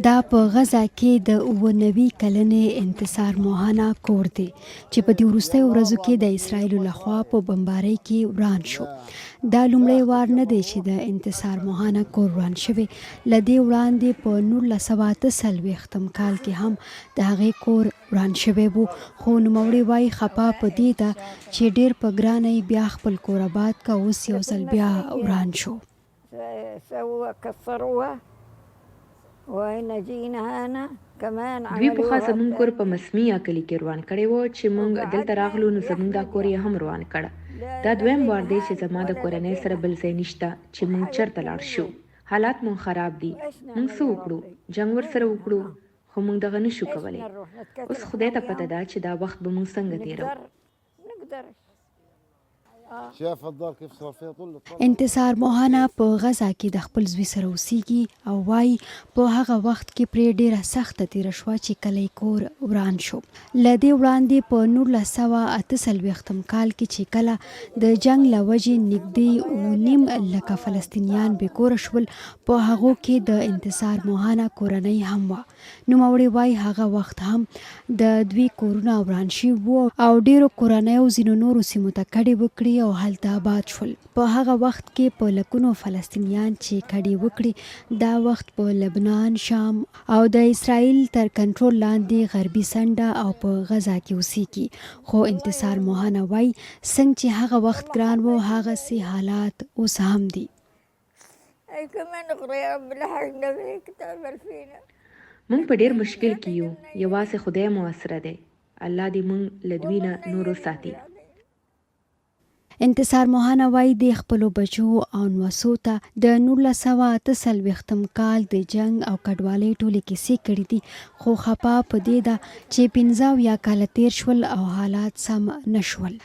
دا په غزا کې د 90 کلنې انتصار موهانا کور دی چې په دې وروستیو ورځو کې د اسرایلو لخوا په بمبارۍ کې وران شو. دا لومړی وار نه دی چې د انتصار موهانا کور وران شوی. له دې وړاندې په 1948 کال کې هم د هغې کور وران شوی و، خو نوموړی وایي خفه په دې ده چې ډېر په ګرانه یې بیا خپل کور آباد که، اوس یو ځل بیا وران شو. دوی پخوا زموږ کور په مسمیه کلي کې روان کړی و چې موږ دلته راغلو نو زموږ دا کور یې هم روان کړه. دا دویم وار دی چې زما د کورنۍ سره بل ځای نشته چې موږ چرته لاړ شو. حالات مو خراب دي. موږ څه وکړو؟ جنګ ورسره وکړو، خو موږ دغه نشو کولی. اوس خدای ته پته ده چې دا وخت به موږ څنګه تیرو. انتصار موهانا په غزا کې د خپل زوی سره اوسیږي او وایي په هغه وخت کې پرې ډیره سخته تیره شوه چې کله یې کور وران شو. له دې وړاندې په 1948 کال کې چې کله د جنګ له وجې نږدې 9.5 لکه فلسطینیان بې کوره شول، په هغو کې د انتصار موهانا کورنۍ هم وه. نوموړی وایي هغه وخت هم د دوی کورونه وران شوي وو او ډیرو کورنیو ځینو نورو سیمو ته کډې وکړې او هلته آباد شول. په هغه وخت کې په لکونو فلسطینیان چې کډې وکړي، دا وخت په لبنان، شام او د اسرائیل تر کنټرول لاندې غربي سنډه او په غزا کې اوسیږي. خو انتصار موهانا وایي څنګه چې هغه وخت ګران و، هغسې حالات اوس هم دي. موږ په ډیر مشکل کې یو، یوازې خدای مو اسره دی. الله دې موږ له دوی نه نور وساتي. انتصار موهانا وایي د خپلو بچو او نوسو ته د 1948 کال د جنګ او کډوالۍ ټولې کیسې کړي دي، خو خفه په دې ده چې 15 کاله تیر شول او حالات سم نشول.